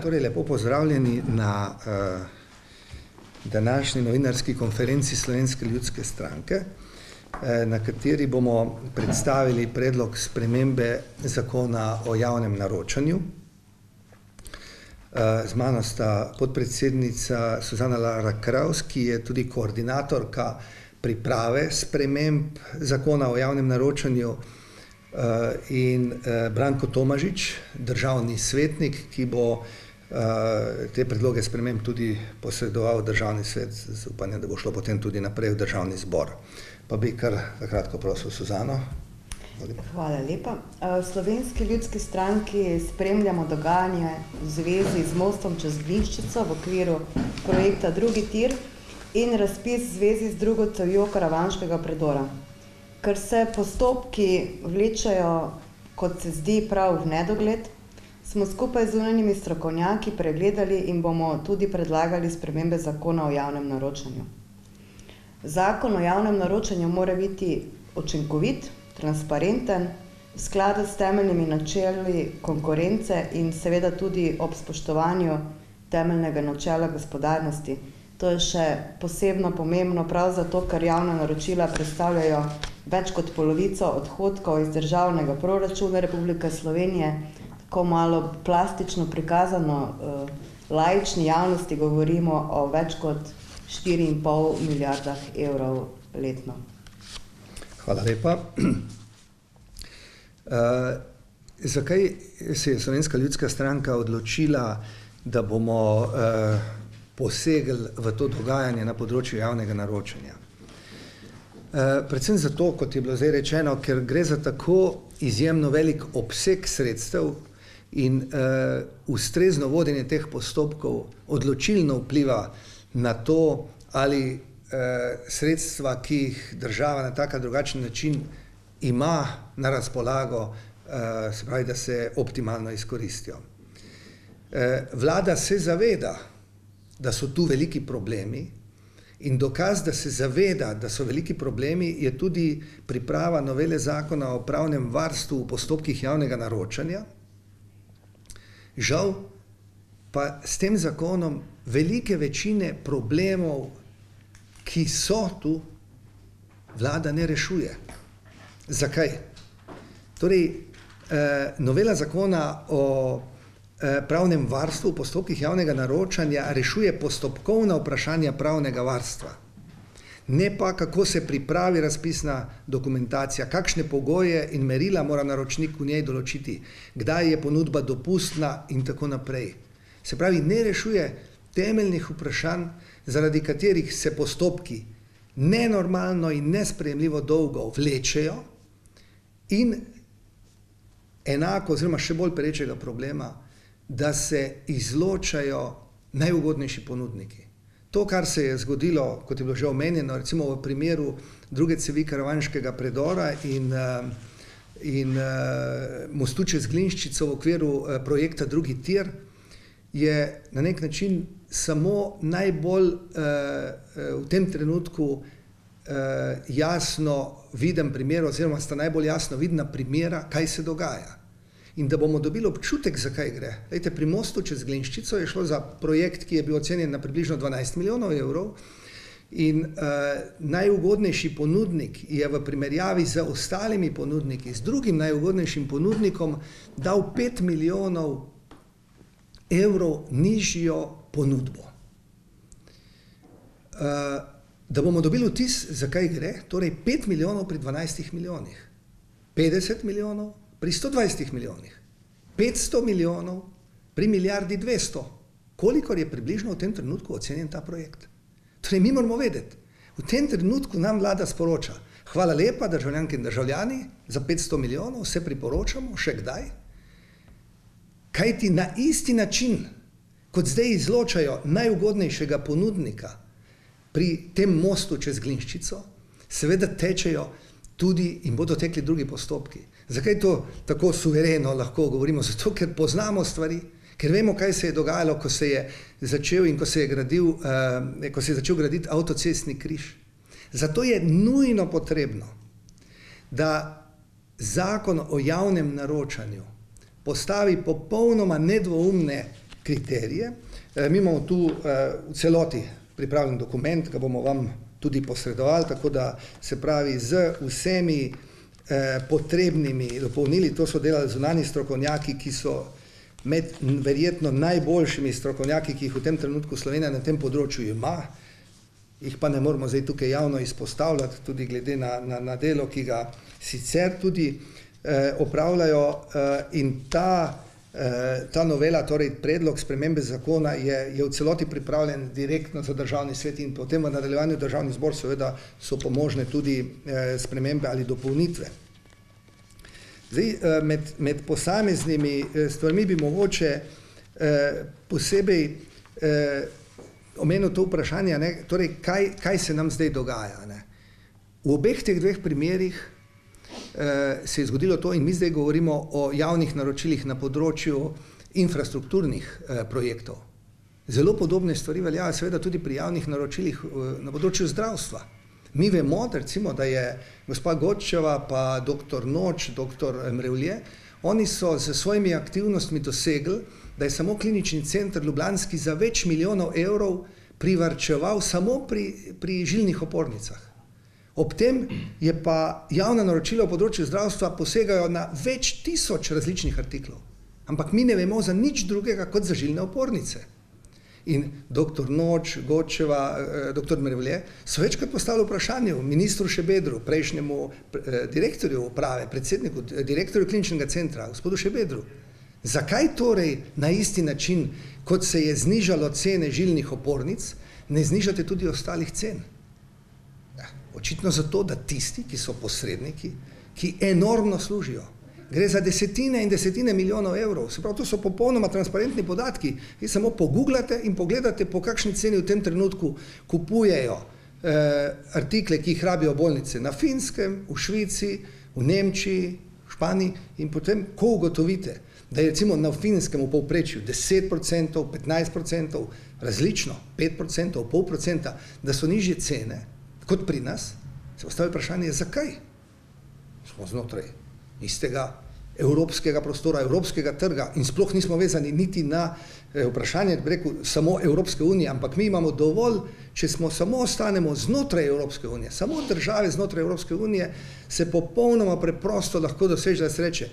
Torej, lepo pozdravljeni na današnji novinarski konferenci Slovenske ljudske stranke, na kateri bomo predstavili predlog spremembe zakona o javnem naročanju. Z mano sta podpredsednica Suzana Lara Kraus, ki je tudi koordinatorka priprave sprememb zakona o javnem naročanju, in Branko Tomažič, državni svetnik, ki bo te predloge sprememb tudi posredoval državni svet, z upanjem, da bo šlo potem tudi naprej v državni zbor. Pa bi kar kratko prosil Suzano. Hvala lepa. V Slovenski ljudski stranki spremljamo dogajanje v zvezi z mostom čez Glinščico v okviru projekta Drugi tir in razpis v zvezi z drugo cevjo karavanškega predora. Ker se postopki vlečajo, kot se zdi, prav v nedogled, smo skupaj z zunanjimi strokovnjaki pregledali in bomo tudi predlagali spremembe zakona o javnem naročanju. Zakon o javnem naročanju mora biti učinkovit, transparenten, v skladu s temeljnimi načeli konkurence in seveda tudi ob spoštovanju temeljnega načela gospodarnosti. To je še posebno pomembno prav zato, ker javna naročila predstavljajo več kot polovico odhodkov iz državnega proračuna Republike Slovenije. Tako malo plastično prikazano laični javnosti govorimo o več kot 4,5 milijardah evrov letno. Hvala lepa. Zakaj se je Slovenska ljudska stranka odločila, da bomo posegli v to dogajanje na področju javnega naročanja? Predvsem zato, kot je bilo zdaj rečeno, ker gre za tako izjemno velik obseg sredstev in ustrezno vodenje teh postopkov odločilno vpliva na to, ali sredstva, ki jih država na tak ali drugačen način ima na razpolago, se pravi, da se optimalno izkoristijo. Vlada se zaveda, da so tu veliki problemi, in dokaz, da se zaveda, da so veliki problemi, je tudi priprava novele zakona o pravnem varstvu v postopkih javnega naročanja. Žal pa s tem zakonom velike večine problemov, ki so tu, vlada ne rešuje. Zakaj? Torej, novela zakona o pravnem varstvu v postopkih javnega naročanja rešuje postopkovna vprašanja pravnega varstva. Ne pa, kako se pripravi razpisna dokumentacija, kakšne pogoje in merila mora naročnik v njej določiti, kdaj je ponudba dopustna in tako naprej. Se pravi, ne rešuje temeljnih vprašanj, zaradi katerih se postopki nenormalno in nesprejemljivo dolgo vlečejo in enako oziroma še bolj perečega problema, da se izločajo najugodnejši ponudniki. To, kar se je zgodilo, kot je bilo že omenjeno, recimo v primeru druge cevi karavanškega predora in mostu čez Glinščico v okviru projekta Drugi tir, je na nek način samo najbolj v tem trenutku jasno viden primer oziroma sta najbolj jasno vidna primera, kaj se dogaja. In da bomo dobili občutek, zakaj gre. Lejte, pri mostu čez Glinščico je šlo za projekt, ki je bil ocenjen na približno 12 milijonov evrov in najugodnejši ponudnik je v primerjavi z ostalimi ponudniki, z drugim najugodnejšim ponudnikom, dal 5 milijonov evrov nižjo ponudbo. Da bomo dobili vtis, zakaj gre, torej 5 milijonov pri 12 milijonih, 50 milijonov pri 120 milijonih, 500 milijonov pri milijardi 200. Kolikor je približno v tem trenutku ocenjen ta projekt? Torej, mi moramo vedeti, v tem trenutku nam vlada sporoča, hvala lepa državljanke in državljani, za 500 milijonov se priporočamo, še kdaj? Kajti na isti način, kot zdaj izločajo najugodnejšega ponudnika pri tem mostu čez Glinščico, seveda tečejo tudi in bodo tekli drugi postopki. Zakaj to tako suvereno lahko govorimo? Zato, ker poznamo stvari, ker vemo, kaj se je dogajalo, ko se je začel in ko se je začel graditi avtocestni križ. Zato je nujno potrebno, da zakon o javnem naročanju postavi popolnoma nedvoumne kriterije. Mi imamo tu v celoti pripravljen dokument, ga bomo vam tudi posredovali, tako da se pravi z vsemi potrebnimi dopolnili, to so delali zunanji strokovnjaki, ki so med verjetno najboljšimi strokovnjaki, ki jih v tem trenutku Slovenija na tem področju ima, jih pa ne moramo zdaj tukaj javno izpostavljati, tudi glede na delo, ki ga sicer tudi opravljajo, in ta novela, torej predlog spremembe zakona je v celoti pripravljen direktno za državni svet in potem v nadaljevanju državni zbor seveda so pomožne tudi spremembe ali dopolnitve. Zdaj, med posameznimi stvarmi bi mogoče posebej omenil to vprašanje, torej kaj se nam zdaj dogaja. V obeh teh dveh primerih se je zgodilo to in mi zdaj govorimo o javnih naročilih na področju infrastrukturnih projektov. Zelo podobne stvari veljajo seveda tudi pri javnih naročilih na področju zdravstva. Mi vemo, recimo, da je gospa Godčeva pa dr. Noč, dr. Mrevlje, oni so z svojimi aktivnostmi dosegli, da je samo klinični center ljubljanski za več milijonov evrov privarčeval samo pri žilnih opornicah. Ob tem je pa javna naročila v področju zdravstva posegajo na več tisoč različnih artiklov. Ampak mi ne vemo za nič drugega kot za žilne opornice. In dr. Noč, Godčeva, dr. Mrevlje so večkrat postavili vprašanje ministru Šebedru, prejšnjemu direktorju uprave, predsedniku, direktorju kliničnega centra, gospodu Šebedru. Zakaj torej na isti način, kot se je znižalo cene žilnih opornic, ne znižate tudi ostalih cen? Očitno zato, da tisti, ki so posredniki, ki enormno služijo, gre za desetine in desetine milijonov evrov, se pravi, to so popolnoma transparentni podatki, vi samo pogooglate in pogledate, po kakšni ceni v tem trenutku kupujejo artikle, ki jih rabijo bolnice na Finskem, v Švici, v Nemčiji, v Španiji in potem, ko ugotovite, da je recimo na Finskem v povprečju 10%, 15%, različno, 5%, 0,5%, da so nižje cene, kot pri nas, se postavi vprašanje, zakaj? Smo znotraj istega evropskega prostora, evropskega trga in sploh nismo vezani niti na vprašanje, bi rekel, samo Evropske unije, ampak mi imamo dovolj, če smo samo ostanemo znotraj Evropske unije, samo države znotraj Evropske unije se popolnoma preprosto lahko doseže, da se reče,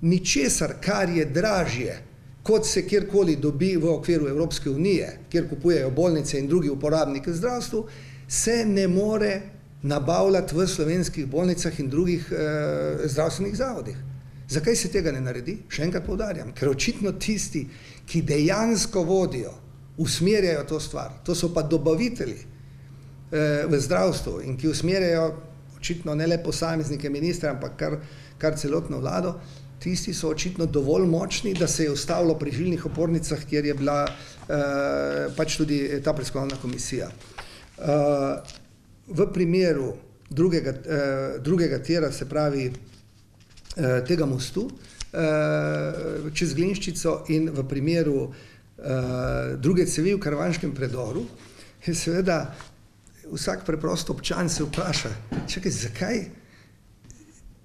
ničesar, kar je dražje, kot se kjerkoli dobi v okviru Evropske unije, kjer kupujejo bolnice in drugi uporabniki v zdravstvu, se ne more nabavljati v slovenskih bolnicah in drugih zdravstvenih zavodih. Zakaj se tega ne naredi? Še enkrat poudarjam, ker očitno tisti, ki dejansko vodijo, usmerjajo to stvar, to so pa dobavitelji v zdravstvu in ki usmerjajo očitno ne le posameznike ministra, ampak kar celotno vlado, tisti so očitno dovolj močni, da se je ustavilo pri žilnih opornicah, kjer je bila pač tudi ta preiskovalna komisija. V primeru drugega tira, se pravi tega mostu čez Glinščico in v primeru druge cevi v Karavanškem predoru, je seveda vsak preprost občan se vpraša, čakaj,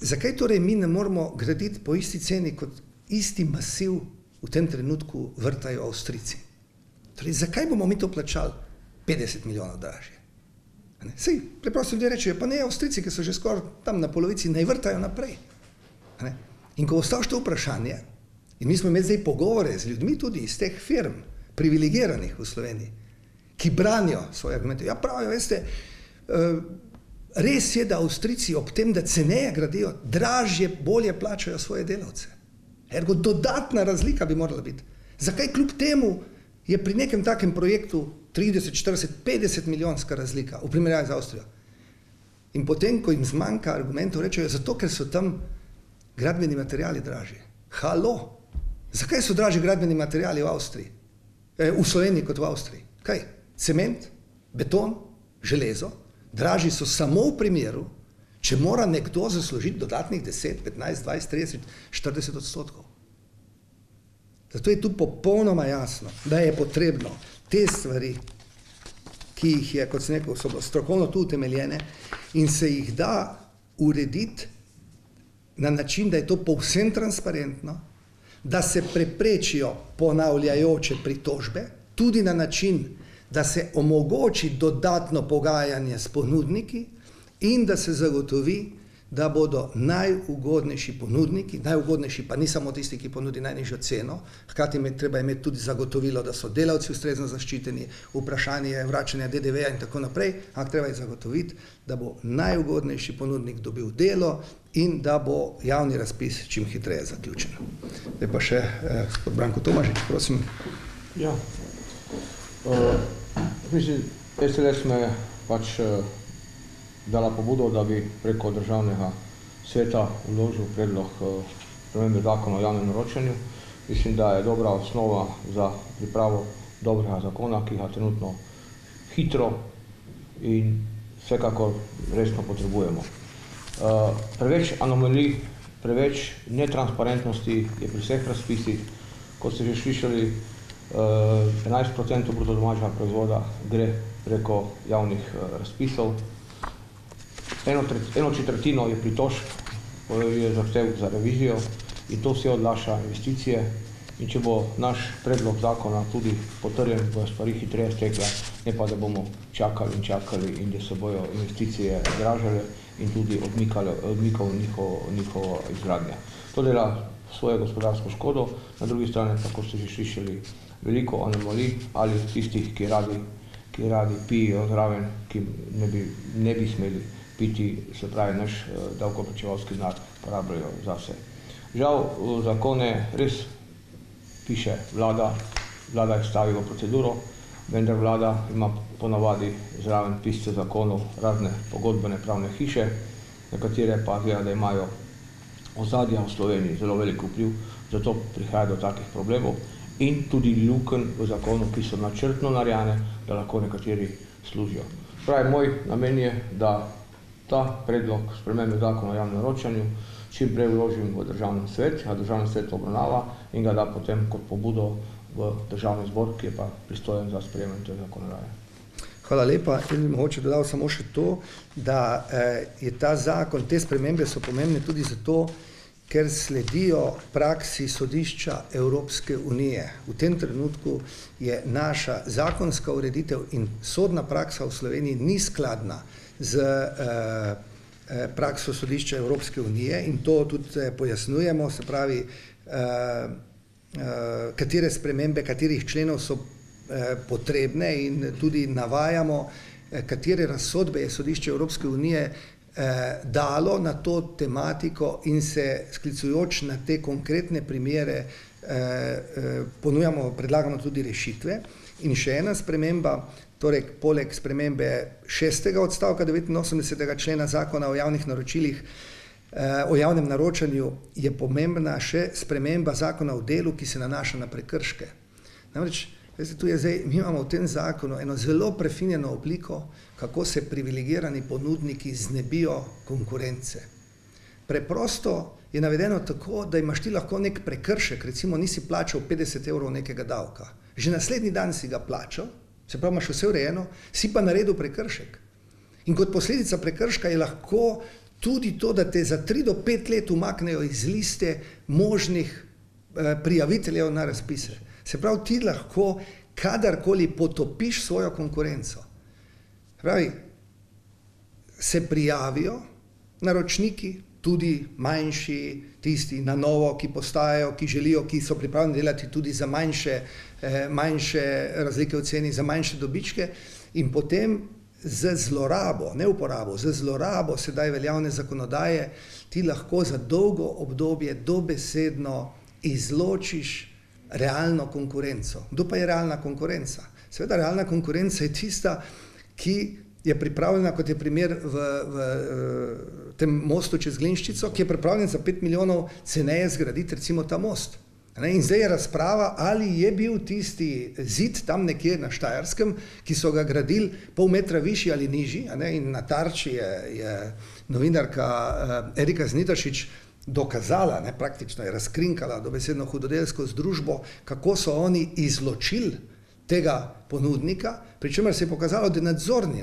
zakaj torej mi ne moramo graditi po isti ceni kot isti masiv v tem trenutku vrtajo Avstrijci? Torej, zakaj bomo mi to plačali 50 milijonov dražje? Sej, preprosto ljudje rečejo, pa ne Avstrijci, ki so že skoraj tam na polovici, naj vrtajo naprej. In ko postaviš to vprašanje, in mi smo imeli zdaj pogovore z ljudmi tudi iz teh firm, privilegiranih v Sloveniji, ki branijo svoje argumente. Ja, pravijo, veste, res je, da Avstrijci ob tem, da ceneje gradijo, dražje, bolje plačajo svoje delavce. Ergo dodatna razlika bi morala biti. Zakaj kljub temu je pri nekem takem projektu 30, 40, 50 milijonska razlika v primerjavi z Avstrijo? In potem, ko jim zmanjka argumentov, rečejo, zato, ker so tam gradbeni materiali dražji. Halo! Zakaj so dražji gradbeni materiali v Avstriji? V Sloveniji kot v Avstriji? Kaj? Cement, beton, železo? Dražji so samo v primeru, če mora nekdo zaslužiti dodatnih 10, 15, 20, 30, 40 odstotkov. Zato je tu popolnoma jasno, da je potrebno te stvari, ki jih je, kot sem rekel, so strokovno tu utemeljene in se jih da urediti na način, da je to povsem transparentno, da se preprečijo ponavljajoče pritožbe, tudi na način, da se omogoči dodatno pogajanje s ponudniki in da se zagotovi, da bodo najugodnejši ponudniki, najugodnejši pa ni samo tisti, ki ponudi najnižjo ceno, hkrati treba imeti tudi zagotovilo, da so delavci ustrezno zaščiteni, vprašanje vračanja DDV-ja in tako naprej, ampak treba je zagotoviti, da bo najugodnejši ponudnik dobil delo in da bo javni razpis čim hitreje zaključen. Zdaj pa še gospod Branko Tomažič, prosim. Ja, mislim, SLS me pač dala pobudo, da bi preko državnega sveta vložil predlog spremembe zakona o javnem naročanju. Mislim, da je dobra osnova za pripravo dobrega zakona, ki ga trenutno hitro in vsekakor resno potrebujemo. Preveč anomalij, preveč netransparentnosti je pri vseh razpisih. Kot ste že slišali, 11% bruto domačega proizvoda gre preko javnih razpisov. Eno četrtino je pritožb, je zahtev za revizijo in to vse odlaša investicije. In če bo naš predlog zakona tudi potrjen, bo stvari hitreje stekle, ne pa da bomo čakali in da se bojo investicije dražile in tudi odmikal njihovo izgradnja. To dela svojo gospodarsko škodo, na drugi strani pa, kot ste že slišali, veliko anomalij ali tistih, ki radi pijejo zraven, ki ne bi smeli piti, se pravi, naš davkoplačevalski denar porabljajo za vse. Žal, zakone res piše vlada jih stavi v proceduro, vendar vlada ima ponavadi zraven pisce zakonov razne pogodbene pravne hiše, na katere pa gleda, da imajo ozadja v Sloveniji zelo velik vpliv, zato prihaja do takih problemov in tudi lukenj v zakonu, ki so načrtno narejene, da lahko nekateri služijo. Pravi, moj namen je, da ta predlog spremembe zakona o javnem naročanju čim prej vložim v državni svet, a državni svet obravnava in ga da potem kot pobudo v državni zbor, ki je pa pristojen za sprejemanje te zakonodaje. Hvala lepa. In bi mogoče dodal samo še to, da je ta zakon, te spremembe so pomembne tudi zato, ker sledijo praksi sodišča Evropske unije. V tem trenutku je naša zakonska ureditev in sodna praksa v Sloveniji ni skladna z prakso sodišča Evropske unije in to tudi pojasnjujemo, se pravi, katere spremembe, katerih členov so potrebne in tudi navajamo, katere razsodbe je sodišče Evropske unije dalo na to tematiko in se sklicujoč na te konkretne primere predlagamo tudi rešitve. In še ena sprememba, torej poleg spremembe 6. odstavka 89. člena zakona o javnih naročilih, o javnem naročanju, je pomembna še sprememba zakona o delu, ki se nanaša na prekrške. Namreč, mi imamo v tem zakonu eno zelo prefinjeno obliko, kako se privilegirani ponudniki znebijo konkurence. Preprosto je navedeno tako, da imaš ti lahko nek prekršek, recimo nisi plačal 50 evrov nekega davka. Že naslednji dan si ga plačal, se pravi, imaš vse urejeno, si pa naredil prekršek. In kot posledica prekrška je lahko tudi to, da te za 3 do 5 let umaknejo iz liste možnih prijaviteljev na razpise. Se pravi, ti lahko kadarkoli potopiš svojo konkurenco. Pravi, se prijavijo naročniki, tudi manjši, tisti na novo, ki postajajo, ki želijo, ki so pripravljeni delati tudi za manjše razlike v ceni, za manjše dobičke in potem z zlorabo, ne uporabo, z zlorabo sedaj veljavne zakonodaje ti lahko za dolgo obdobje dobesedno izločiš realno konkurenco. Kdo pa je realna konkurenca? Seveda, realna konkurenca je tista, ki je pripravljena, kot je primer v tem mostu čez Glinščico, ki je pripravljen za 5 milijonov ceneje zgraditi recimo ta most. In zdaj je razprava, ali je bil tisti zid tam nekje na Štajerskem, ki so ga gradili pol metra višji ali nižji, in na Tarči je novinarka Erika Znitašič dokazala, praktično je razkrinkala dobesedno hudodelsko združbo, kako so oni izločili tega ponudnika, pri čemer se je pokazalo, da nadzorni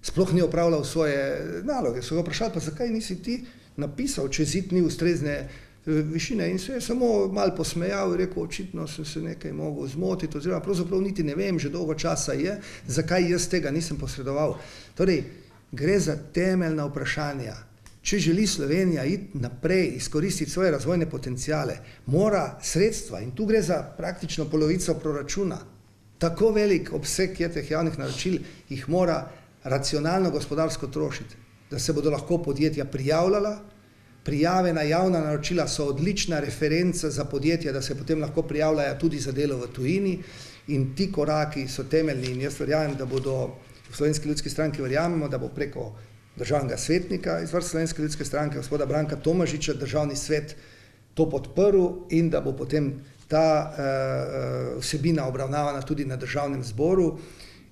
sploh ni opravljal svoje naloge. So ga vprašali, pa zakaj nisi ti napisal, če zid ni ustrezne višine in se je samo malo posmejal in rekel, očitno sem se nekaj mogel zmotiti, oziroma pravzaprav niti ne vem, že dolgo časa je, zakaj jaz tega nisem posredoval. Torej, gre za temeljna vprašanja. Če želi Slovenija iti naprej, izkoristiti svoje razvojne potencijale, mora sredstva, in tu gre za praktično polovico proračuna, tako velik obseg je teh javnih naročil, jih mora racionalno gospodarsko trošiti, da se bodo lahko podjetja prijavljala. Prijave na javna naročila so odlična referenca za podjetja, da se potem lahko prijavljajo tudi za delo v tujini, in ti koraki so temeljni in jaz verjamem, da bodo v Slovenski ljudski stranki verjamemo, da bo preko državnega svetnika iz vrst Slovenske ljudske stranke, gospoda Branka Tomažiča, državni svet to podprl in da bo potem ta vsebina obravnavana tudi na državnem zboru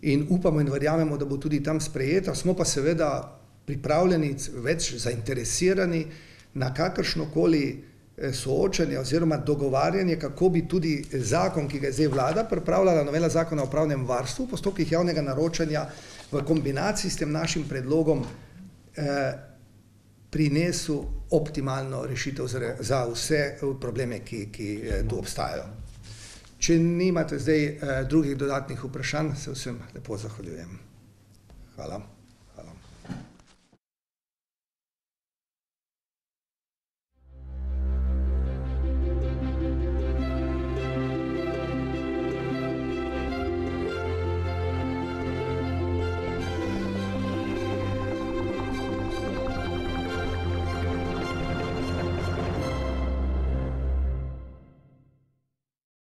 in upamo in verjamemo, da bo tudi tam sprejeta. Smo pa seveda pripravljeni, več zainteresirani na kakršnokoli soočanje oziroma dogovarjanje, kako bi tudi zakon, ki ga je zdaj vlada pripravljala, novela zakona o pravnem varstvu, postopkih javnega naročanja v kombinaciji s tem našim predlogom prinesel optimalno rešitev za vse probleme, ki tu obstajajo. Če nimate zdaj drugih dodatnih vprašanj, se vsem lepo zahvaljujem. Hvala.